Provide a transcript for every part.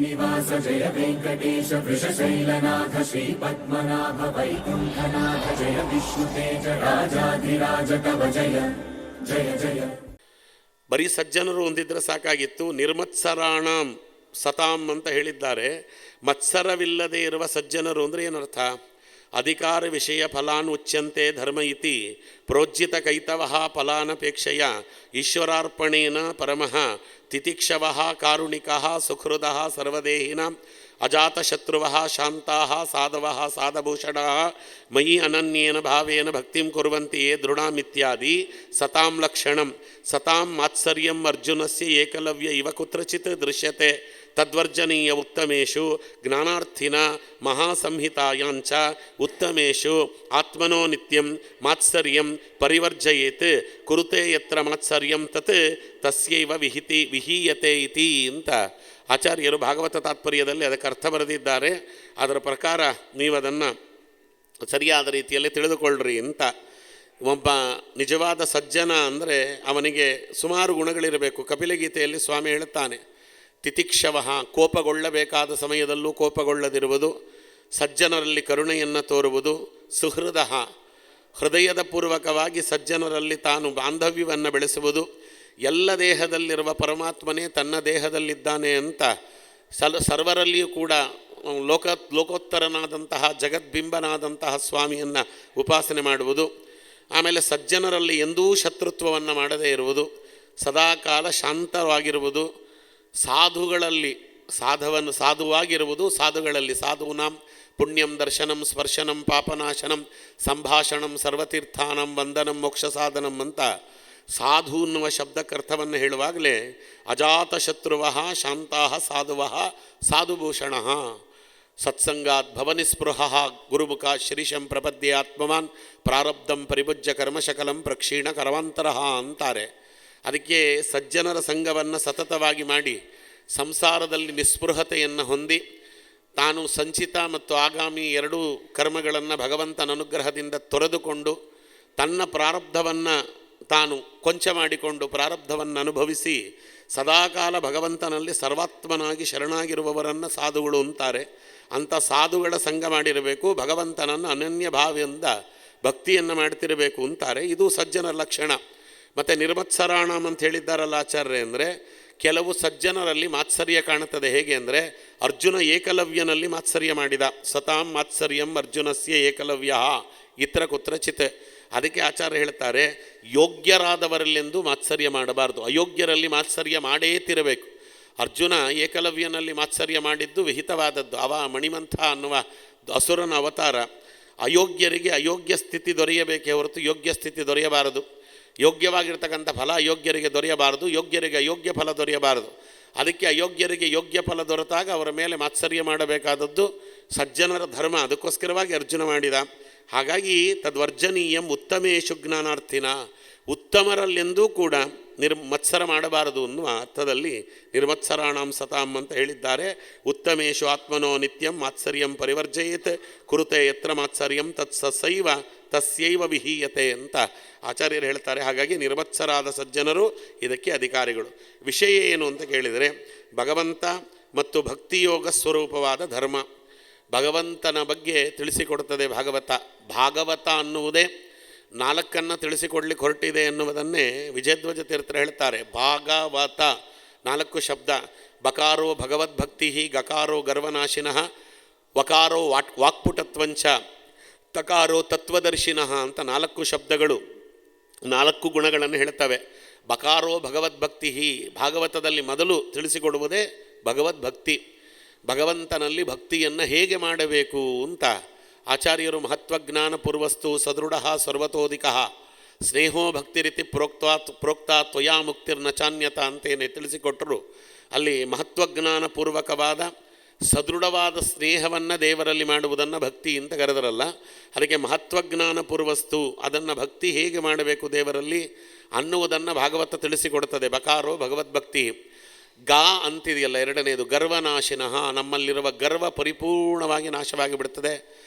ಶ್ರೀನಿವಾಸ ಜಯ ವೆಂಕಟೇಶ ವೃಷಶೈಲನಾಥ ಶ್ರೀ ಪದ್ಮನಾಭ ವೈಕುಂಠನಾಥ ಜಯ ವಿಷ್ಣುತೇಜ ರಾಜಾಧಿರಾಜ ತವ ಜಯ ಜಯ ಜಯ. ಬರೀ ಸಜ್ಜನರು ಹೊಂದಿದ್ರೆ ಸಾಕಾಗಿತ್ತು. ನಿರ್ಮತ್ಸರಾಣಂ ಸತಾಂ ಅಂತ ಹೇಳಿದ್ದಾರೆ. ಮತ್ಸರವಿಲ್ಲದೆ ಇರುವ ಸಜ್ಜನರು ಅಂದರೆ ಏನರ್ಥ? ಅಧಿಕಾರ ವಿಷಯ ಫಲಾನ್ ಉಚ್ಯಂತೆ ಧರ್ಮ ಇತಿ ಪ್ರೋಜ್ಜಿತ ಕೈತವಃ ಫಲಾನಪೇಕ್ಷೆಯ ಈಶ್ವರಾರ್ಪಣೇನ ಪರಮಃ ತಿತಿಕ್ಷವಃ ಕಾರುಣಿಕಃ ಸುಹೃದಃ ಸರ್ವದೇಹಿನಾಂ ಅಜಾತಶತ್ರುವಃ ಶಾಂತಾಃ ಸಾಧವಃ ಸಾಧಭೂಷಣಾಃ ಮಯಿ ಅನನ್ಯೇನ ಭಾವೇನ ಭಕ್ತಿಂ ಕುರ್ವಂತಿ ಯೇ ದೃಢಾಮಿತ್ಯಾದಿ ಸತಾಂ ಲಕ್ಷಣಂ. ಸತಾಂ ಮಾತ್ಸರ್ಯಂ ಅರ್ಜುನಸ್ಯ ಏಕಲವ್ಯ ಇವ ಕುತ್ರಚಿತ್ ದೃಶ್ಯತೆ ತದ್ವರ್ಜನೀಯ ಉತ್ತಮೇಷು ಜ್ಞಾನಾರ್ಥಿನ ಮಹಾಸಂಹಿತಾಯಾಂಚ ಉತ್ತಮೇಷು ಆತ್ಮನೋ ನಿತ್ಯಂ ಮಾತ್ಸರ್ಯಂ ಪರಿವರ್ಜಯೇತ್ ಕುರುತೆ ಯತ್ರ ಮಾತ್ಸರ್ಯಂ ತತ್ ತಸ್ಯೈವ ವಿಹೀಯತೆ ಇತಿ ಅಂತ ಆಚಾರ್ಯರು ಭಾಗವತ ತಾತ್ಪರ್ಯದಲ್ಲಿ ಅದಕ್ಕೆ ಅರ್ಥ ಬರೆದಿದ್ದಾರೆ. ಅದರ ಪ್ರಕಾರ ನೀವು ಅದನ್ನು ಸರಿಯಾದ ರೀತಿಯಲ್ಲಿ ತಿಳಿದುಕೊಳ್ಳ್ರಿ ಅಂತ. ಒಬ್ಬ ನಿಜವಾದ ಸಜ್ಜನ ಅಂದರೆ ಅವನಿಗೆ ಸುಮಾರು ಗುಣಗಳಿರಬೇಕು. ಕಪಿಲಗೀತೆಯಲ್ಲಿ ಸ್ವಾಮಿ ಹೇಳುತ್ತಾನೆ, ತಿತಿಕ್ಷವಃ ಕೋಪಗೊಳ್ಳಬೇಕಾದ ಸಮಯದಲ್ಲೂ ಕೋಪಗೊಳ್ಳದಿರುವುದು, ಸಜ್ಜನರಲ್ಲಿ ಕರುಣೆಯನ್ನು ತೋರುವುದು, ಸುಹೃದಃ ಹೃದಯದ ಪೂರ್ವಕವಾಗಿ ಸಜ್ಜನರಲ್ಲಿ ತಾನು ಬಾಂಧವ್ಯವನ್ನು ಬೆಳೆಸುವುದು, ಎಲ್ಲ ದೇಹದಲ್ಲಿರುವ ಪರಮಾತ್ಮನೇ ತನ್ನ ದೇಹದಲ್ಲಿದ್ದಾನೆ ಅಂತ ಸರ್ವರಲ್ಲಿಯೂ ಕೂಡ ಲೋಕೋತ್ತರನಾದಂತಹ ಜಗದ್ಬಿಂಬನಾದಂತಹ ಸ್ವಾಮಿಯನ್ನು ಉಪಾಸನೆ ಮಾಡುವುದು. ಆಮೇಲೆ ಸಜ್ಜನರಲ್ಲಿ ಎಂದೂ ಶತ್ರುತ್ವವನ್ನು ಮಾಡದೇ ಇರುವುದು, ಸದಾಕಾಲ ಶಾಂತವಾಗಿರುವುದು, ಸಾಧುಗಳಲ್ಲಿ ಸಾಧುವಾಗಿರುವುದು, ಸಾಧುಗಳಲ್ಲಿ ಸಾಧೂನಾಂ ಪುಣ್ಯಂ ದರ್ಶನಂ ಸ್ಪರ್ಶನಂ ಪಾಪನಾಶನಂ ಸಂಭಾಷಣಂ ಸರ್ವತೀರ್ಥಾನಂ ವಂದನಂ ಮೋಕ್ಷ ಸಾಧನಂ ಅಂತ ಸಾಧು ಎನ್ನುವ ಶಬ್ದಕ್ಕರ್ಥವನ್ನು ಹೇಳುವಾಗಲೇ ಅಜಾತಶತ್ರುವಃ ಶಾಂತಾಃ ಸಾಧುವಃ ಸಾಧುಭೂಷಣಃ ಸತ್ಸಂಗಾತ್ ಭವನಿಸ್ಪೃಹಃ ಗುರುಮುಖ ಶಿರೀಶಂ ಪ್ರಪದ್ಯೆ ಆತ್ಮವಾನ್ ಪ್ರಾರಬ್ಧಂ ಪರಿಭುಜ್ಯ ಕರ್ಮಶಕಲಂ ಪ್ರಕ್ಷೀಣ ಕರವಾಂತರಃ ಅಂತಾರೆ. ಅದಕ್ಕೆ ಸಜ್ಜನರ ಸಂಘವನ್ನು ಸತತವಾಗಿ ಮಾಡಿ ಸಂಸಾರದಲ್ಲಿ ನಿಸ್ಪೃಹತೆಯನ್ನು ಹೊಂದಿ ತಾನು ಸಂಚಿತ ಮತ್ತು ಆಗಾಮಿ ಎರಡೂ ಕರ್ಮಗಳನ್ನು ಭಗವಂತನ ಅನುಗ್ರಹದಿಂದ ತೊರೆದುಕೊಂಡು ತನ್ನ ಪ್ರಾರಬ್ಧವನ್ನು ತಾನು ಕೊಂಚ ಮಾಡಿಕೊಂಡು ಪ್ರಾರಬ್ಧವನ್ನು ಅನುಭವಿಸಿ ಸದಾಕಾಲ ಭಗವಂತನಲ್ಲಿ ಸರ್ವಾತ್ಮನಾಗಿ ಶರಣಾಗಿರುವವರನ್ನು ಸಾಧುಗಳು ಅಂತಾರೆ. ಅಂಥ ಸಾಧುಗಳ ಸಂಘ ಮಾಡಿರಬೇಕು, ಭಗವಂತನನ್ನು ಅನನ್ಯ ಭಾವದಿಂದ ಭಕ್ತಿಯನ್ನು ಮಾಡ್ತಿರಬೇಕು ಅಂತಾರೆ. ಇದು ಸಜ್ಜನರ ಲಕ್ಷಣ. ಮತ್ತು ನಿರ್ಮತ್ಸರಾಣಂ ಅಂತ ಹೇಳಿದ್ದಾರಲ್ಲ ಆಚಾರ್ಯ ಅಂದರೆ, ಕೆಲವು ಸಜ್ಜನರಲ್ಲಿ ಮಾತ್ಸರ್ಯ ಕಾಣುತ್ತದೆ. ಹೇಗೆ ಅಂದರೆ, ಅರ್ಜುನ ಏಕಲವ್ಯನಲ್ಲಿ ಮಾತ್ಸರ್ಯ ಮಾಡಿದ. ಸತಾಂ ಮಾತ್ಸರ್ಯಂ ಅರ್ಜುನಸ್ಯ ಏಕಲವ್ಯ ಇತ್ರ ಕುತ್ರಚಿತ್. ಅದಕ್ಕೆ ಆಚಾರ್ಯ ಹೇಳ್ತಾರೆ, ಯೋಗ್ಯರಾದವರಲ್ಲೆಂದು ಮಾತ್ಸರ್ಯ ಮಾಡಬಾರ್ದು, ಅಯೋಗ್ಯರಲ್ಲಿ ಮಾತ್ಸರ್ಯ ಮಾಡೇ ತಿರಬೇಕು. ಅರ್ಜುನ ಏಕಲವ್ಯನಲ್ಲಿ ಮಾತ್ಸರ್ಯ ಮಾಡಿದ್ದು ವಿಹಿತವಾದದ್ದು. ಅವ ಮಣಿಮಂಥ ಅನ್ನುವ ಅಸುರನ ಅವತಾರ. ಅಯೋಗ್ಯರಿಗೆ ಅಯೋಗ್ಯ ಸ್ಥಿತಿ ದೊರೆಯಬೇಕೇ ಹೊರತು ಯೋಗ್ಯ ಸ್ಥಿತಿ ದೊರೆಯಬಾರದು. ಯೋಗ್ಯವಾಗಿರ್ತಕ್ಕಂಥ ಫಲ ಅಯೋಗ್ಯರಿಗೆ ದೊರೆಯಬಾರದು, ಯೋಗ್ಯರಿಗೆ ಅಯೋಗ್ಯ ಫಲ ದೊರೆಯಬಾರದು. ಅದಕ್ಕೆ ಅಯೋಗ್ಯರಿಗೆ ಯೋಗ್ಯ ಫಲ ದೊರೆತಾಗ ಅವರ ಮೇಲೆ ಮಾತ್ಸರ್ಯ ಮಾಡಬೇಕಾದದ್ದು ಸಜ್ಜನರ ಧರ್ಮ. ಅದಕ್ಕೋಸ್ಕರವಾಗಿ ಅರ್ಜುನ ಮಾಡಿದ. ಹಾಗಾಗಿ ತದ್ವರ್ಜನೀಯಂ ಉತ್ತಮೇಶು ಜ್ಞಾನಾರ್ಥಿನ, ಉತ್ತಮರಲ್ಲೆಂದೂ ಕೂಡ ಮತ್ಸರ ಮಾಡಬಾರದು ಅನ್ನುವ ಅರ್ಥದಲ್ಲಿ ನಿರ್ಮತ್ಸರಾಣಂ ಸತಾಂ ಅಂತ ಹೇಳಿದ್ದಾರೆ. ಉತ್ತಮೇಶು ಆತ್ಮನೋ ನಿತ್ಯಂ ಮಾತ್ಸರ್ಯಂ ಪರಿವರ್ಜಯೇತ್ ಕುರುತೆ ಯತ್ರ ಮಾತ್ಸರ್ಯಂ ತಸ್ಯೈವ ವಿಹೀಯತೆ ಅಂತ ಆಚಾರ್ಯರು ಹೇಳ್ತಾರೆ. ಹಾಗಾಗಿ ನಿರ್ಮತ್ಸರಾದ ಸಜ್ಜನರು ಇದಕ್ಕೆ ಅಧಿಕಾರಿಗಳು. ವಿಷಯ ಏನು ಅಂತ ಕೇಳಿದರೆ, ಭಗವಂತ ಮತ್ತು ಭಕ್ತಿಯೋಗ ಸ್ವರೂಪವಾದ ಧರ್ಮ ಭಗವಂತನ ಬಗ್ಗೆ ತಿಳಿಸಿಕೊಡುತ್ತದೆ ಭಾಗವತ. ಭಾಗವತ ಅನ್ನುವುದೇ ನಾಲ್ಕನ್ನು ತಿಳಿಸಿಕೊಡ್ಲಿಕ್ಕೆ ಹೊರಟಿದೆ ಎನ್ನುವುದನ್ನೇ ವಿಜಯಧ್ವಜ ತೀರ್ಥರು ಹೇಳ್ತಾರೆ. ಭಾಗವತ 4 ಶಬ್ದ. ಬಕಾರೋ ಭಗವದ್ಭಕ್ತಿ, ಗಕಾರೋ ಗರ್ವನಾಶಿನಃ, ವಕಾರೋ ವಾಕ್ಪುಟತ್ವಂಚ, ತಕಾರೋ ತತ್ವದರ್ಶಿನಃ ಅಂತ 4 ಶಬ್ದಗಳು 4 ಗುಣಗಳನ್ನು ಹೇಳ್ತವೆ. ಬಕಾರೋ ಭಗವದ್ಭಕ್ತಿ, ಭಾಗವತದಲ್ಲಿ ಮೊದಲು ತಿಳಿಸಿಕೊಡುವುದೇ ಭಗವದ್ಭಕ್ತಿ. ಭಗವಂತನಲ್ಲಿ ಭಕ್ತಿಯನ್ನು ಹೇಗೆ ಮಾಡಬೇಕು ಅಂತ ಆಚಾರ್ಯರು ಮಹತ್ವಜ್ಞಾನ ಪೂರ್ವಸ್ತು ಸದೃಢ ಸರ್ವತೋಧಿಕ ಸ್ನೇಹೋ ಭಕ್ತಿರಿತಿ ಪ್ರೋಕ್ತ ತ್ವಯಾ ಮುಕ್ತಿರ್ನ ಚಾನ್ಯತ ಅಂತೇನೆ ತಿಳಿಸಿಕೊಟ್ಟರು. ಅಲ್ಲಿ ಮಹತ್ವಜ್ಞಾನ ಪೂರ್ವಕವಾದ ಸದೃಢವಾದ ಸ್ನೇಹವನ್ನು ದೇವರಲ್ಲಿ ಮಾಡುವುದನ್ನು ಭಕ್ತಿ ಅಂತ ಕರೆದರಲ್ಲ. ಅದಕ್ಕೆ ಮಹತ್ವಜ್ಞಾನ ಪೂರ್ವಸ್ತು, ಅದನ್ನು ಭಕ್ತಿ ಹೇಗೆ ಮಾಡಬೇಕು ದೇವರಲ್ಲಿ ಅನ್ನುವುದನ್ನು ಭಾಗವತ ತಿಳಿಸಿಕೊಡುತ್ತದೆ. ಬಕಾರೋ ಭಗವದ್ಭಕ್ತಿ. ಗಾ ಅಂತಿದೆಯಲ್ಲ ಎರಡನೇದು, ಗರ್ವನಾಶಿನಃ, ನಮ್ಮಲ್ಲಿರುವ ಗರ್ವ ಪರಿಪೂರ್ಣವಾಗಿ ನಾಶವಾಗಿ ಬಿಡುತ್ತದೆ.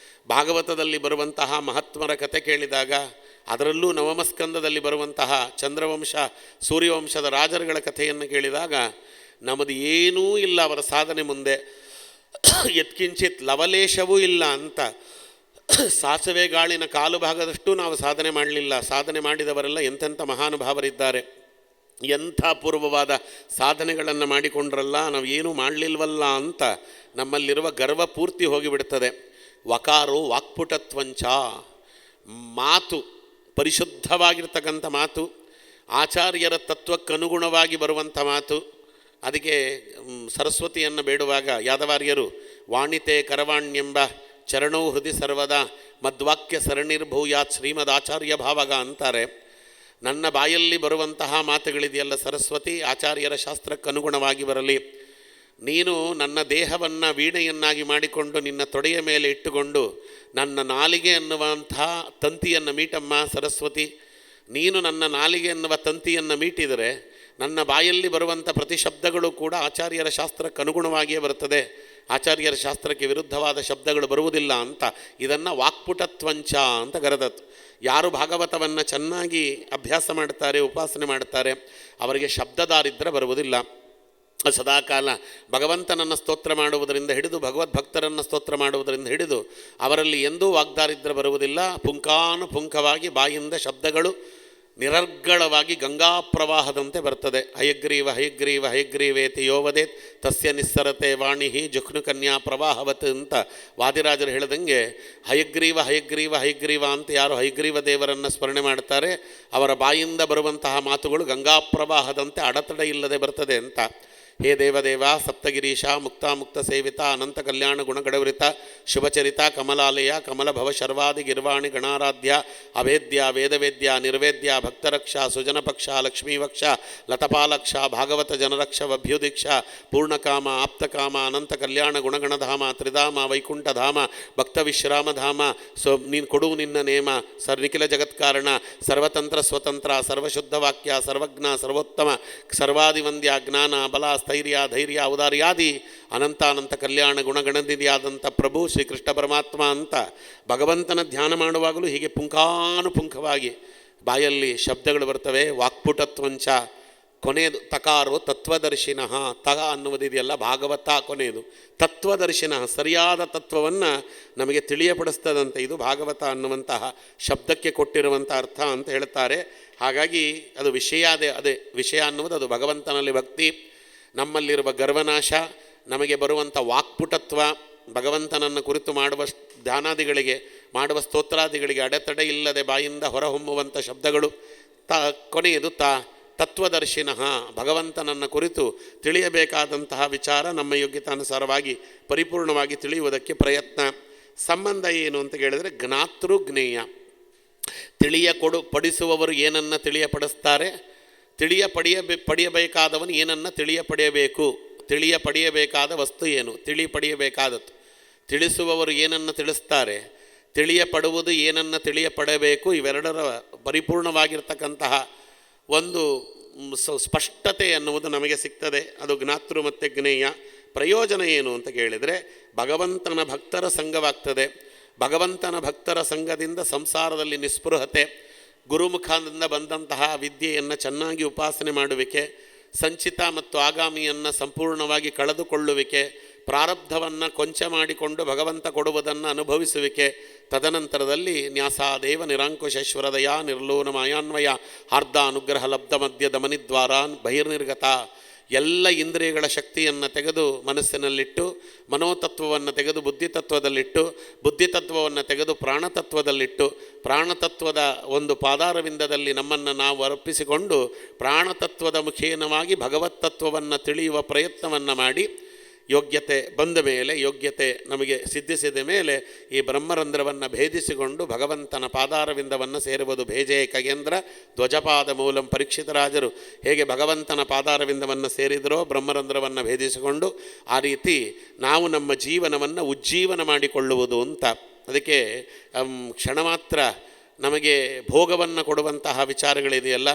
ಭಾಗವತದಲ್ಲಿ ಬರುವಂತಹ ಮಹಾತ್ಮರ ಕತೆ ಕೇಳಿದಾಗ, ಅದರಲ್ಲೂ ನವಮಸ್ಕಂದದಲ್ಲಿ ಬರುವಂತಹ ಚಂದ್ರವಂಶ ಸೂರ್ಯವಂಶದ ರಾಜರುಗಳ ಕಥೆಯನ್ನು ಕೇಳಿದಾಗ ನಮ್ಮದು ಏನೂ ಇಲ್ಲ ಅವರ ಸಾಧನೆ ಮುಂದೆ, ಯತ್ಕಿಂಚಿತ್ ಲವಲೇಶವೂ ಇಲ್ಲ ಅಂತ. ಸಾಸಿವೆ ಗಾಳಿನ ಕಾಲು ಭಾಗದಷ್ಟು ನಾವು ಸಾಧನೆ ಮಾಡಲಿಲ್ಲ. ಸಾಧನೆ ಮಾಡಿದವರೆಲ್ಲ ಎಂತೆಂಥ ಮಹಾನುಭಾವರಿದ್ದಾರೆ. ಎಂಥ ಅಪೂರ್ವವಾದ ಸಾಧನೆಗಳನ್ನು ಮಾಡಿಕೊಂಡ್ರಲ್ಲ, ನಾವು ಏನೂ ಮಾಡಲಿಲ್ವಲ್ಲ ಅಂತ ನಮ್ಮಲ್ಲಿರುವ ಗರ್ವ ಪೂರ್ತಿ ಹೋಗಿಬಿಡ್ತದೆ. ವಕಾರೋ ವಾಕ್ಪುಟತ್ವಂಚ, ಮಾತು ಪರಿಶುದ್ಧವಾಗಿರ್ತಕ್ಕಂಥ ಮಾತು, ಆಚಾರ್ಯರ ತತ್ವಕ್ಕನುಗುಣವಾಗಿ ಬರುವಂಥ ಮಾತು. ಅದಕ್ಕೆ ಸರಸ್ವತಿಯನ್ನು ಬೇಡುವಾಗ ಯಾದವಾರ್ಯರು ವಾಣಿತೆ ಕರವಾಣ್ಯೆಂಬ ಚರಣೋ ಹೃದಯ ಸರ್ವದಾ ಮದ್ವಾಕ್ಯ ಸರಣಿರ್ಭೂಯಾತ್ ಶ್ರೀಮದಾಚಾರ್ಯ ಭಾವಗ ಅಂತಾರೆ. ನನ್ನ ಬಾಯಲ್ಲಿ ಬರುವಂತಹ ಮಾತುಗಳಿದೆಯಲ್ಲ ಸರಸ್ವತಿ, ಆಚಾರ್ಯರ ಶಾಸ್ತ್ರಕ್ಕನುಗುಣವಾಗಿ ಬರಲಿ. ನೀನು ನನ್ನ ದೇಹವನ್ನು ವೀಣೆಯನ್ನಾಗಿ ಮಾಡಿಕೊಂಡು ನಿನ್ನ ತೊಡೆಯ ಮೇಲೆ ಇಟ್ಟುಕೊಂಡು ನನ್ನ ನಾಲಿಗೆ ಅನ್ನುವಂಥ ತಂತಿಯನ್ನು ಮೀಟಮ್ಮ ಸರಸ್ವತಿ. ನೀನು ನನ್ನ ನಾಲಿಗೆ ಎನ್ನುವ ತಂತಿಯನ್ನು ಮೀಟಿದರೆ ನನ್ನ ಬಾಯಲ್ಲಿ ಬರುವಂಥ ಪ್ರತಿ ಶಬ್ದಗಳು ಕೂಡ ಆಚಾರ್ಯರ ಶಾಸ್ತ್ರಕ್ಕನುಗುಣವಾಗಿಯೇ ಬರುತ್ತದೆ. ಆಚಾರ್ಯರ ಶಾಸ್ತ್ರಕ್ಕೆ ವಿರುದ್ಧವಾದ ಶಬ್ದಗಳು ಬರುವುದಿಲ್ಲ ಅಂತ ಇದನ್ನು ವಾಕ್ಪುಟತ್ವಂಚ ಅಂತ ಕರೆದತ್ತು. ಯಾರು ಭಾಗವತವನ್ನು ಚೆನ್ನಾಗಿ ಅಭ್ಯಾಸ ಮಾಡ್ತಾರೆ, ಉಪಾಸನೆ ಮಾಡ್ತಾರೆ, ಅವರಿಗೆ ಶಬ್ದದಾರಿದ್ರ್ಯ ಬರುವುದಿಲ್ಲ. ಸದಾಕಾಲ ಭಗವಂತನನ್ನು ಸ್ತೋತ್ರ ಮಾಡುವುದರಿಂದ ಹಿಡಿದು ಭಗವದ್ಭಕ್ತರನ್ನು ಸ್ತೋತ್ರ ಮಾಡುವುದರಿಂದ ಹಿಡಿದು ಅವರಲ್ಲಿ ಎಂದೂ ವಾಗ್ದಾರಿದ್ರ್ಯ ಬರುವುದಿಲ್ಲ. ಪುಂಖಾನುಪುಂಖವಾಗಿ ಬಾಯಿಂದ ಶಬ್ದಗಳು ನಿರರ್ಗಳವಾಗಿ ಗಂಗಾ ಪ್ರವಾಹದಂತೆ ಬರ್ತದೆ. ಹಯಗ್ರೀವ ಹಯಗ್ರೀವ ಹಯಗ್ರೀವೇತಿ ಯೋವದೇತ್ ತಸ್ಯ ನಿಸ್ಸರತೆ ವಾಣಿ ಜುಖ್ನು ಕನ್ಯಾ ಪ್ರವಾಹವತ್ ಅಂತ ವಾದಿರಾಜರು ಹೇಳಿದಂಗೆ ಹಯಗ್ರೀವ ಹಯಗ್ರೀವ ಹಯಗ್ರೀವ ಅಂತ ಯಾರು ಹಯಗ್ರೀವ ದೇವರನ್ನು ಸ್ಮರಣೆ ಮಾಡ್ತಾರೆ ಅವರ ಬಾಯಿಂದ ಬರುವಂತಹ ಮಾತುಗಳು ಗಂಗಾ ಪ್ರವಾಹದಂತೆ ಅಡೆತಡೆ ಇಲ್ಲದೆ ಬರ್ತದೆ ಅಂತ. ಹೇ ದೇವದೇವ ಸಪ್ತಗಿರೀಶ ಮುಕ್ತ ಸೇವಿತ ಅನಂತ ಕಲ್ಯಾಣ ಗುಣಗಡವೃತ ಶುಭಚರಿತ ಕಮಲಾಲಯ ಕಮಲಭವ ಶರ್ವಾದಿ ಗಿರ್ವಾಣಿ ಗಣಾರಾಧ್ಯ ಅವೇದ್ಯ ವೇದವೇದ್ಯ ನಿರ್ವೇದ್ಯ ಭಕ್ತರಕ್ಷ ಸುಜನಪಕ್ಷ ಲಕ್ಷ್ಮೀವಕ್ಷ ಲತಪಾಲಕ್ಷ ಭಾಗವತ ಜನರಕ್ಷ ವಭ್ಯುದೀಕ್ಷ ಪೂರ್ಣಕಾಮ ಆಪ್ತಕಾಮ ಅನಂತ ಕಲ್ಯಾಣ ಗುಣಗಣಧಾಮ ತ್ರಿಧಾಮ ವೈಕುಂಠಧಾಮ ಭಕ್ತ ವಿಶ್ರಾಮಧಾಮ ನೀನು ಕೊಡು ನಿನ್ನ ನೇಮ ನಿಖಿಲ ಜಗತ್ಕಾರಣ ಸರ್ವತಂತ್ರ ಸ್ವತಂತ್ರ ಸರ್ವಶುದ್ಧ ವಾಕ್ಯ ಸರ್ವಜ್ಞ ಸರ್ವೋತ್ತಮ ಸರ್ವಾದಿವಂದ್ಯ ಜ್ಞಾನ ಬಲ ಸ್ಥೈರ್ಯ ಧೈರ್ಯ ಔದಾರ್ಯಾದಿ ಅನಂತಾನಂತ ಕಲ್ಯಾಣ ಗುಣಗಣನಿಧಿಯಾದಂಥ ಪ್ರಭು ಶ್ರೀಕೃಷ್ಣ ಪರಮಾತ್ಮ ಅಂತ ಭಗವಂತನ ಧ್ಯಾನ ಮಾಡುವಾಗಲೂ ಹೀಗೆ ಪುಂಖಾನುಪುಂಖವಾಗಿ ಬಾಯಲ್ಲಿ ಶಬ್ದಗಳು ಬರ್ತವೆ. ವಾಕ್ಪುಟತ್ವಂಚ ಕೊನೆಯದು ತಕಾರೋ ತತ್ವದರ್ಶಿನಃ. ತಗ ಅನ್ನುವುದಿದೆಯಲ್ಲ ಭಾಗವತ ಕೊನೆಯದು ತತ್ವದರ್ಶಿನಃ, ಸರಿಯಾದ ತತ್ವವನ್ನು ನಮಗೆ ತಿಳಿಯಪಡಿಸ್ತದಂತೆ. ಇದು ಭಾಗವತ ಅನ್ನುವಂತಹ ಶಬ್ದಕ್ಕೆ ಕೊಟ್ಟಿರುವಂಥ ಅರ್ಥ ಅಂತ ಹೇಳ್ತಾರೆ. ಹಾಗಾಗಿ ಅದು ಅದೇ ವಿಷಯ ಅನ್ನುವುದು ಅದು ಭಗವಂತನಲ್ಲಿ ಭಕ್ತಿ, ನಮ್ಮಲ್ಲಿರುವ ಗರ್ವನಾಶ, ನಮಗೆ ಬರುವಂಥ ವಾಕ್ಪುಟತ್ವ, ಭಗವಂತನನ್ನು ಕುರಿತು ಮಾಡುವ ಧ್ಯಾನಾದಿಗಳಿಗೆ ಮಾಡುವ ಸ್ತೋತ್ರಾದಿಗಳಿಗೆ ಅಡೆತಡೆ ಇಲ್ಲದೆ ಬಾಯಿಂದ ಹೊರಹೊಮ್ಮುವಂಥ ಶಬ್ದಗಳು. ಕೊನೆಯದು ತತ್ವದರ್ಶಿನಃ, ಭಗವಂತನನ್ನು ಕುರಿತು ತಿಳಿಯಬೇಕಾದಂತಹ ವಿಚಾರ ನಮ್ಮ ಯೋಗ್ಯತಾನುಸಾರವಾಗಿ ಪರಿಪೂರ್ಣವಾಗಿ ತಿಳಿಯುವುದಕ್ಕೆ ಪ್ರಯತ್ನ. ಸಂಬಂಧ ಏನು ಅಂತ ಕೇಳಿದರೆ ಜ್ಞಾತೃ ಜ್ಞೇಯ. ಪಡಿಸುವವರು ಏನನ್ನು ತಿಳಿಯಪಡಿಸ್ತಾರೆ, ಪಡೆಯಬೇಕಾದವನು ಏನನ್ನು ತಿಳಿಯಪಡೆಯಬೇಕು, ಪಡೆಯಬೇಕಾದ ವಸ್ತು ಏನು, ಪಡೆಯಬೇಕಾದದ್ದು. ತಿಳಿಸುವವರು ಏನನ್ನು ತಿಳಿಸ್ತಾರೆ, ತಿಳಿಯಪಡುವುದು ಏನನ್ನು ತಿಳಿಯಪಡಬೇಕು. ಇವೆರಡರ ಪರಿಪೂರ್ಣವಾಗಿರ್ತಕ್ಕಂತಹ ಒಂದು ಸ್ಪಷ್ಟತೆ ಅನ್ನುವುದು ನಮಗೆ ಸಿಗ್ತದೆ. ಅದು ಜ್ಞಾತೃ ಮತ್ತು ಜ್ಞೇಯ. ಪ್ರಯೋಜನ ಏನು ಅಂತ ಕೇಳಿದರೆ ಭಗವಂತನ ಭಕ್ತರ ಸಂಘವಾಗ್ತದೆ. ಭಗವಂತನ ಭಕ್ತರ ಸಂಘದಿಂದ ಸಂಸಾರದಲ್ಲಿ ನಿಸ್ಪೃಹತೆ, ಗುರುಮುಖದಿಂದ ಬಂದಂತಹ ವಿದ್ಯೆಯನ್ನು ಚೆನ್ನಾಗಿ ಉಪಾಸನೆ ಮಾಡುವಿಕೆ, ಸಂಚಿತ ಮತ್ತು ಆಗಾಮಿಯನ್ನು ಸಂಪೂರ್ಣವಾಗಿ ಕಳೆದುಕೊಳ್ಳುವಿಕೆ, ಪ್ರಾರಬ್ಧವನ್ನು ಕೊಂಚ ಮಾಡಿಕೊಂಡು ಭಗವಂತ ಕೊಡುವುದನ್ನು ಅನುಭವಿಸುವಿಕೆ, ತದನಂತರದಲ್ಲಿ ನ್ಯಾಸಾದೇವ ನಿರಾಂಕುಶೇಶ್ವರದಯ ನಿರ್ಲೋನ ಮಾಯಾನ್ವಯ ಹಾರ್ದ ಅನುಗ್ರಹ ಲಬ್ಧ ಮಧ್ಯ ದಮನಿದ್ವಾರಾನ್ ಬಹಿರ್ನಿರ್ಗತ. ಎಲ್ಲ ಇಂದ್ರಿಯಗಳ ಶಕ್ತಿಯನ್ನು ತೆಗೆದು ಮನಸ್ಸಿನಲ್ಲಿಟ್ಟು, ಮನೋತತ್ವವನ್ನು ತೆಗೆದು ಬುದ್ಧಿತತ್ವದಲ್ಲಿಟ್ಟು, ಬುದ್ಧಿತತ್ವವನ್ನು ತೆಗೆದು ಪ್ರಾಣತತ್ವದಲ್ಲಿಟ್ಟು, ಪ್ರಾಣತತ್ವದ ಒಂದು ಪಾದಾರವಿಂದದಲ್ಲಿ ನಮ್ಮನ್ನು ನಾವು ಅರ್ಪಿಸಿಕೊಂಡು ಪ್ರಾಣತತ್ವದ ಮುಖೇನವಾಗಿ ಭಗವತ್ತತ್ವವನ್ನು ತಿಳಿಯುವ ಪ್ರಯತ್ನವನ್ನು ಮಾಡಿ ಯೋಗ್ಯತೆ ಬಂದ ಮೇಲೆ, ಯೋಗ್ಯತೆ ನಮಗೆ ಸಿದ್ಧಿಸಿದ ಮೇಲೆ ಈ ಬ್ರಹ್ಮರಂಧ್ರವನ್ನು ಭೇದಿಸಿಕೊಂಡು ಭಗವಂತನ ಪಾದಾರವಿಂದವನ್ನು ಸೇರುವುದು. ಭೇಜೇ ಖಗೇಂದ್ರ ಧ್ವಜಪಾದ ಮೂಲಂ. ಪರೀಕ್ಷಿತರಾಜರು ಹೇಗೆ ಭಗವಂತನ ಪಾದಾರವಿಂದವನ್ನು ಸೇರಿದರೋ ಬ್ರಹ್ಮರಂಧ್ರವನ್ನು ಭೇದಿಸಿಕೊಂಡು, ಆ ರೀತಿ ನಾವು ನಮ್ಮ ಜೀವನವನ್ನು ಉಜ್ಜೀವನ ಮಾಡಿಕೊಳ್ಳುವುದು ಅಂತ. ಅದಕ್ಕೆ ಕ್ಷಣ ಮಾತ್ರ ನಮಗೆ ಭೋಗವನ್ನು ಕೊಡುವಂತಹ ವಿಚಾರಗಳಿದೆಯಲ್ಲ,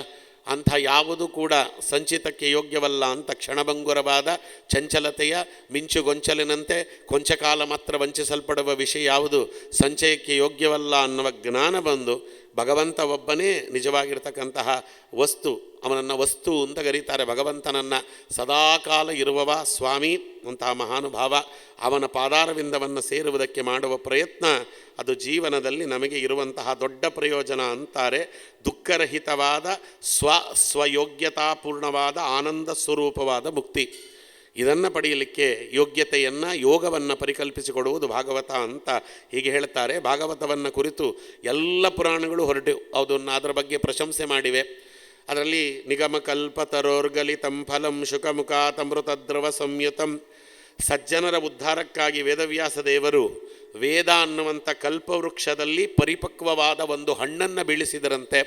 ಅಂಥ ಯಾವುದು ಕೂಡ ಸಂಚಿತಕ್ಕೆ ಯೋಗ್ಯವಲ್ಲ ಅಂತ ಕ್ಷಣಭಂಗುರವಾದ ಚಂಚಲತೆಯ ಮಿಂಚುಗೊಂಚಲಿನಂತೆ ಕೊಂಚಕಾಲ ಮಾತ್ರ ವಂಚಿಸಲ್ಪಡುವ ವಿಷಯ ಯಾವುದು ಸಂಚಯಕ್ಕೆ ಯೋಗ್ಯವಲ್ಲ ಅನ್ನುವ ಜ್ಞಾನ ಬಂದು ಭಗವಂತ ಒಬ್ಬನೇ ನಿಜವಾಗಿರ್ತಕ್ಕಂತಹ ವಸ್ತು, ಅವನನ್ನು ವಸ್ತು ಅಂತ ಕರೀತಾರೆ. ಭಗವಂತನನ್ನು ಸದಾಕಾಲ ಇರುವವ ಸ್ವಾಮಿ ಅಂತಹ ಮಹಾನುಭಾವ. ಅವನ ಪಾದಾರವಿಂದವನ್ನು ಸೇರುವುದಕ್ಕೆ ಮಾಡುವ ಪ್ರಯತ್ನ ಅದು ಜೀವನದಲ್ಲಿ ನಮಗೆ ಇರುವಂತಹ ದೊಡ್ಡ ಪ್ರಯೋಜನ ಅಂತಾರೆ. ದುಃಖರಹಿತವಾದ ಸ್ವಯೋಗ್ಯತಾಪೂರ್ಣವಾದ ಆನಂದ ಸ್ವರೂಪವಾದ ಮುಕ್ತಿ. ಇದನ್ನು ಪಡೆಯಲಿಕ್ಕೆ ಯೋಗ್ಯತೆಯನ್ನು ಯೋಗವನ್ನು ಪರಿಕಲ್ಪಿಸಿಕೊಡುವುದು ಭಾಗವತ ಅಂತ ಹೀಗೆ ಹೇಳ್ತಾರೆ. ಭಾಗವತವನ್ನು ಕುರಿತು ಎಲ್ಲ ಪುರಾಣಗಳು ಹೊರಟು ಅದನ್ನು ಅದರ ಬಗ್ಗೆ ಪ್ರಶಂಸೆ ಮಾಡಿವೆ. ಅದರಲ್ಲಿ ನಿಗಮಕಲ್ಪತರೋರ್ಗಲಿತಂ ಫಲಂ ಶುಕಮುಖಾತಮೃತದ್ರವ ಸಂಯುತಂ. ಸಜ್ಜನರ ಉದ್ಧಾರಕ್ಕಾಗಿ ವೇದವ್ಯಾಸ ದೇವರು ವೇದ ಅನ್ನುವಂಥ ಕಲ್ಪವೃಕ್ಷದಲ್ಲಿ ಪರಿಪಕ್ವವಾದ ಒಂದು ಹಣ್ಣನ್ನು ಬೀಳಿಸಿದರಂತೆ.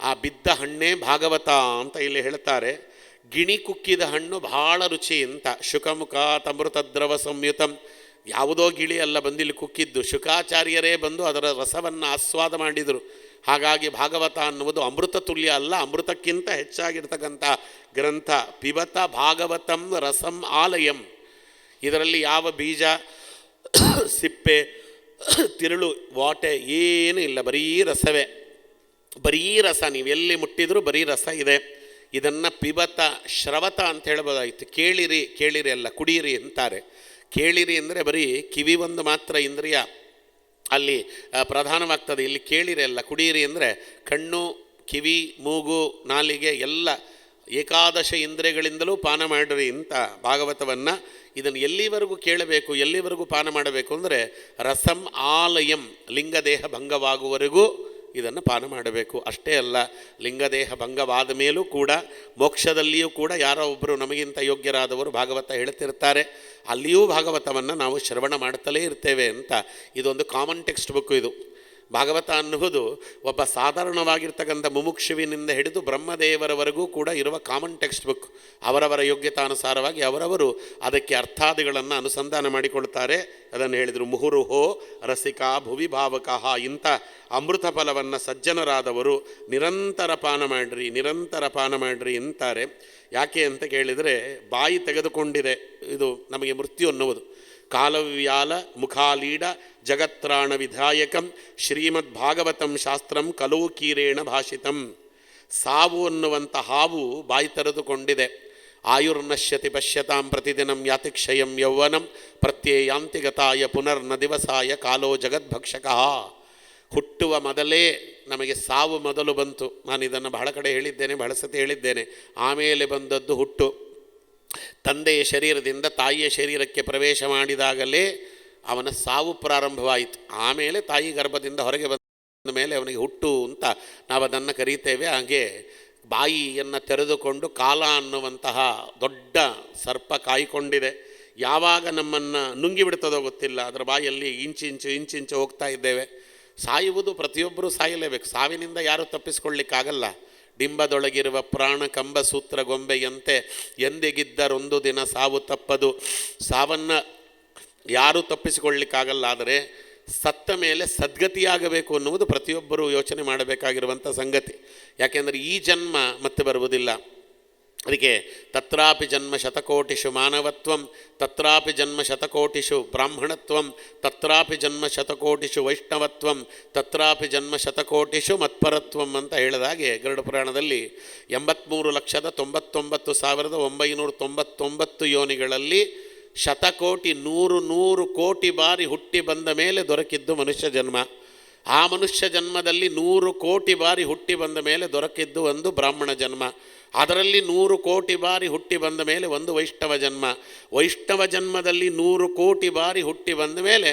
ಆ ಬಿದ್ದ ಹಣ್ಣೇ ಭಾಗವತ ಅಂತ ಇಲ್ಲಿ ಹೇಳ್ತಾರೆ. ಗಿಣಿ ಕುಕ್ಕಿದ ಹಣ್ಣು ಬಹಳ ರುಚಿ ಅಂತ. ಶುಕಮುಖಾತಮೃತದ್ರವ ಸಂಯುತಂ. ಯಾವುದೋ ಗಿಳಿ ಅಲ್ಲ ಬಂದಿಲ್ಲಿ ಕುಕ್ಕಿದ್ದು, ಶುಕಾಚಾರ್ಯರೇ ಬಂದು ಅದರ ರಸವನ್ನು ಆಸ್ವಾದ ಮಾಡಿದರು. ಹಾಗಾಗಿ ಭಾಗವತ ಅನ್ನುವುದು ಅಮೃತ ತುಲ್ಯ ಅಲ್ಲ, ಅಮೃತಕ್ಕಿಂತ ಹೆಚ್ಚಾಗಿರ್ತಕ್ಕಂಥ ಗ್ರಂಥ. ಪಿಬತ ಭಾಗವತಂ ರಸಂ ಆಲಯಂ. ಇದರಲ್ಲಿ ಯಾವ ಬೀಜ ಸಿಪ್ಪೆ ತಿರುಳು ವಾಟೆ ಏನೂ ಇಲ್ಲ, ಬರೀ ರಸವೇ, ಬರೀ ರಸ. ನೀವೆಲ್ಲಿ ಮುಟ್ಟಿದರೂ ಬರೀ ರಸ ಇದೆ. ಇದನ್ನು ಪಿಬತ ಶ್ರವತ ಅಂತ ಹೇಳ್ಬೋದಾಯಿತು. ಕೇಳಿರಿ, ಕೇಳಿರಿ ಅಲ್ಲ ಕುಡಿಯಿರಿ ಅಂತಾರೆ. ಕೇಳಿರಿ ಅಂದರೆ ಬರೀ ಕಿವಿ ಒಂದು ಮಾತ್ರ ಇಂದ್ರಿಯ ಅಲ್ಲಿ ಪ್ರಧಾನವಾಗ್ತದೆ. ಇಲ್ಲಿ ಕೇಳಿರಿ ಅಲ್ಲ ಕುಡಿಯಿರಿ ಅಂದರೆ ಕಣ್ಣು, ಕಿವಿ, ಮೂಗು, ನಾಲಿಗೆ ಎಲ್ಲ ಏಕಾದಶ ಇಂದ್ರಿಯಗಳಿಂದಲೂ ಪಾನ ಮಾಡಿರಿ ಅಂತ ಭಾಗವತವನ್ನು. ಇದನ್ನು ಎಲ್ಲಿವರೆಗೂ ಕೇಳಬೇಕು, ಎಲ್ಲಿವರೆಗೂ ಪಾನ ಮಾಡಬೇಕು ಅಂದರೆ ರಸಂ ಆಲಯಂ, ಲಿಂಗದೇಹ ಭಂಗವಾಗುವವರೆಗೂ ಇದನ್ನು ಪಾನ ಮಾಡಬೇಕು. ಅಷ್ಟೇ ಅಲ್ಲ, ಲಿಂಗದೇಹ ಭಂಗವಾದ ಮೇಲೂ ಕೂಡ ಮೋಕ್ಷದಲ್ಲಿಯೂ ಕೂಡ ಯಾರೋ ಒಬ್ಬರು ನಮಗಿಂತ ಯೋಗ್ಯರಾದವರು ಭಾಗವತ ಹೇಳ್ತಿರ್ತಾರೆ. ಅಲ್ಲಿಯೂ ಭಾಗವತವನ್ನು ನಾವು ಶ್ರವಣ ಮಾಡ್ತಲೇ ಇರ್ತೇವೆ ಅಂತ. ಇದೊಂದು ಕಾಮನ್ ಟೆಕ್ಸ್ಟ್ ಬುಕ್ ಇದು. ಭಾಗವತ ಅನ್ನುವುದು ಒಬ್ಬ ಸಾಧಾರಣವಾಗಿರ್ತಕ್ಕಂಥ ಮುಮುಕ್ಷುವಿನಿಂದ ಹಿಡಿದು ಬ್ರಹ್ಮದೇವರವರೆಗೂ ಕೂಡ ಇರುವ ಕಾಮನ್ ಟೆಕ್ಸ್ಟ್ ಬುಕ್. ಅವರವರ ಯೋಗ್ಯತಾನುಸಾರವಾಗಿ ಅವರವರು ಅದಕ್ಕೆ ಅರ್ಥಾದಿಗಳನ್ನು ಅನುಸಂಧಾನ ಮಾಡಿಕೊಳ್ತಾರೆ. ಅದನ್ನು ಹೇಳಿದರು. ಮುಹುರುಹೋ ರಸಿಕಾ ಭುವಿ ಭಾವಕಃ. ಇಂಥ ಅಮೃತ ಫಲವನ್ನು ಸಜ್ಜನರಾದವರು ನಿರಂತರ ಪಾನ ಮಾಡಿರಿ, ನಿರಂತರ ಪಾನ ಮಾಡಿರಿ ಅಂತಾರೆ. ಯಾಕೆ ಅಂತ ಕೇಳಿದರೆ ಬಾಯಿ ತೆಗೆದುಕೊಂಡಿದೆ ಇದು ನಮಗೆ ಮೃತ್ಯು ಅನ್ನುವುದು. ಕಾಲವ್ಯಾಲ ಮುಖಾಲೀಡ ಜಗತ್ರಾಣ ವಿಧಾಯಕಂ ಶ್ರೀಮದ್ ಭಾಗವತಂ ಶಾಸ್ತ್ರಂ ಕಲೋಕೀರೇಣ ಭಾಷಿತಂ. ಸಾವು ಅನ್ನುವಂಥ ಹಾವು ಬಾಯಿ ತೆರೆದುಕೊಂಡಿದೆ. ಆಯುರ್ನಶ್ಯತಿ ಪಶ್ಯತಾಂ ಪ್ರತಿದಿನಂ ಯಾತಿಕ್ಷಯಂ ಯೌವನಂ ಪ್ರತ್ಯಯಾಂತಿಗತಾಯ ಪುನರ್ನ ದಿವಸಾಯ ಕಾಲೋ ಜಗದ್ಭಕ್ಷಕಃ. ಹುಟ್ಟುವ ಮೊದಲೇ ನಮಗೆ ಸಾವು ಮೊದಲು ಬಂತು. ನಾನು ಇದನ್ನು ಬಹಳ ಕಡೆ ಹೇಳಿದ್ದೇನೆ, ಬಹಳ ಸತಿ ಹೇಳಿದ್ದೇನೆ. ಆಮೇಲೆ ಬಂದದ್ದು ಹುಟ್ಟು. ತಂದೆಯ ಶರೀರದಿಂದ ತಾಯಿಯ ಶರೀರಕ್ಕೆ ಪ್ರವೇಶ ಮಾಡಿದಾಗಲೇ ಅವನ ಸಾವು ಪ್ರಾರಂಭವಾಯಿತು. ಆಮೇಲೆ ತಾಯಿ ಗರ್ಭದಿಂದ ಹೊರಗೆ ಬಂದ ಮೇಲೆ ಅವನಿಗೆ ಹುಟ್ಟು ಅಂತ ನಾವು ಅದನ್ನು ಕರೀತೇವೆ. ಹಾಗೆ ಬಾಯಿಯನ್ನು ತೆರೆದುಕೊಂಡು ಕಾಲ ಅನ್ನುವಂತಹ ದೊಡ್ಡ ಸರ್ಪ ಕಾಯ್ಕೊಂಡಿದೆ. ಯಾವಾಗ ನಮ್ಮನ್ನು ನುಂಗಿಬಿಡ್ತದೋ ಗೊತ್ತಿಲ್ಲ. ಅದರ ಬಾಯಲ್ಲಿ ಇಂಚಿಂಚು ಹೋಗ್ತಾ ಇದ್ದೇವೆ. ಸಾಯುವುದು ಪ್ರತಿಯೊಬ್ಬರೂ ಸಾಯಲೇಬೇಕು. ಸಾವಿನಿಂದ ಯಾರೂ ತಪ್ಪಿಸ್ಕೊಳ್ಳಿಕ್ಕಾಗಲ್ಲ. ಡಿಂಬದೊಳಗಿರುವ ಪ್ರಾಣ ಕಂಬ ಸೂತ್ರ ಗೊಂಬೆಯಂತೆ ಎಂದಿಗಿದ್ದರೊಂದು ದಿನ ಸಾವು ತಪ್ಪದು. ಸಾವನ್ನು ಯಾರೂ ತಪ್ಪಿಸಿಕೊಳ್ಳಿಕ್ಕಾಗಲ್ಲ. ಆದರೆ ಸತ್ತ ಮೇಲೆ ಸದ್ಗತಿಯಾಗಬೇಕು ಅನ್ನುವುದು ಪ್ರತಿಯೊಬ್ಬರೂ ಯೋಚನೆ ಮಾಡಬೇಕಾಗಿರುವಂಥ ಸಂಗತಿ. ಯಾಕೆಂದರೆ ಈ ಜನ್ಮ ಮತ್ತೆ ಬರುವುದಿಲ್ಲ. ಅದಕ್ಕೆ ತತ್ರಾಪಿ ಜನ್ಮ ಶತಕೋಟಿಷು ಮಾನವತ್ವಂ, ತತ್ರಾಪಿ ಜನ್ಮ ಶತಕೋಟಿಷು ಬ್ರಾಹ್ಮಣತ್ವಂ, ತತ್ರಾಪಿ ಜನ್ಮ ಶತಕೋಟಿಷು ವೈಷ್ಣವತ್ವಂ, ತತ್ರಾಪಿ ಜನ್ಮ ಶತಕೋಟಿಷು ಮತ್ಪರತ್ವಂ ಅಂತ ಹೇಳಿದಾಗೆ ಗರುಡ ಪುರಾಣದಲ್ಲಿ 83,99,999 ಯೋನಿಗಳಲ್ಲಿ ಶತಕೋಟಿ 100 ಕೋಟಿ ಬಾರಿ ಹುಟ್ಟಿ ಬಂದ ಮೇಲೆ ದೊರಕಿದ್ದು ಮನುಷ್ಯ ಜನ್ಮ. ಆ ಮನುಷ್ಯ ಜನ್ಮದಲ್ಲಿ 100 ಕೋಟಿ ಬಾರಿ ಹುಟ್ಟಿ ಬಂದ ಮೇಲೆ ದೊರಕಿದ್ದು ಒಂದು ಬ್ರಾಹ್ಮಣ ಜನ್ಮ. ಅದರಲ್ಲಿ 100 ಕೋಟಿ ಬಾರಿ ಹುಟ್ಟಿ ಬಂದ ಮೇಲೆ ಒಂದು ವೈಷ್ಣವ ಜನ್ಮ. ವೈಷ್ಣವ ಜನ್ಮದಲ್ಲಿ 100 ಕೋಟಿ ಬಾರಿ ಹುಟ್ಟಿ ಬಂದ ಮೇಲೆ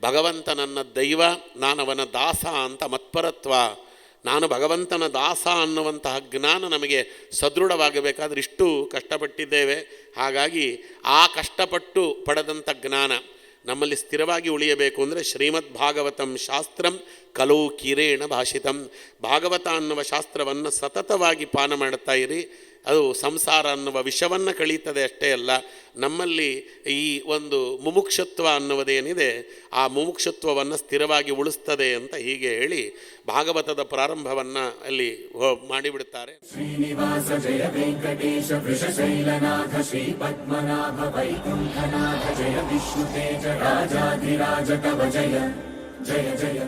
ಭಗವಂತ ನನ್ನ ದೈವ, ನಾನವನ ದಾಸ ಅಂತ ಮತ್ಪರತ್ವ. ನಾನು ಭಗವಂತನ ದಾಸ ಅನ್ನುವಂತಹ ಜ್ಞಾನ ನಮಗೆ ಸದೃಢವಾಗಬೇಕಾದ್ರೆ ಇಷ್ಟು ಕಷ್ಟಪಟ್ಟಿದ್ದೇವೆ. ಹಾಗಾಗಿ ಆ ಕಷ್ಟಪಟ್ಟು ಪಡೆದಂಥ ಜ್ಞಾನ ನಮ್ಮಲ್ಲಿ ಸ್ಥಿರವಾಗಿ ಉಳಿಯಬೇಕು ಅಂದರೆ ಶ್ರೀಮದ್ ಭಾಗವತಂ ಶಾಸ್ತ್ರಂ ಕಲೋ ಕಿರೇಣ ಭಾಷಿತಂ. ಭಾಗವತ ಅನ್ನುವ ಶಾಸ್ತ್ರವನ್ನು ಸತತವಾಗಿ ಪಾನ ಮಾಡುತ್ತಾ ಇರಿ. ಅದು ಸಂಸಾರ ಅನ್ನುವ ವಿಷವನ್ನು ಕಳೀತದೆ ಅಷ್ಟೇ ಅಲ್ಲ, ನಮ್ಮಲ್ಲಿ ಈ ಒಂದು ಮುಮುಕ್ಷತ್ವ ಅನ್ನುವುದೇನಿದೆ ಆ ಮುಮುಕ್ಷತ್ವವನ್ನು ಸ್ಥಿರವಾಗಿ ಉಳಿಸ್ತದೆ ಅಂತ ಹೀಗೆ ಹೇಳಿ ಭಾಗವತದ ಪ್ರಾರಂಭವನ್ನು ಅಲ್ಲಿ ಮಾಡಿಬಿಡುತ್ತಾರೆ. ಶ್ರೀನಿವಾಸ ಜಯ ವೆಂಕಟೇಶ ವೃಷಶೈಲನಾಥ ಶ್ರೀ ಪದ್ಮನಾಭ ವೈಕುಂಠನಾಥ ಜಯ ವಿಷ್ಣುತೇಜ ರಾಜಾಧಿರಾಜ ಕವ ಜಯ ಜಯ ಜಯ.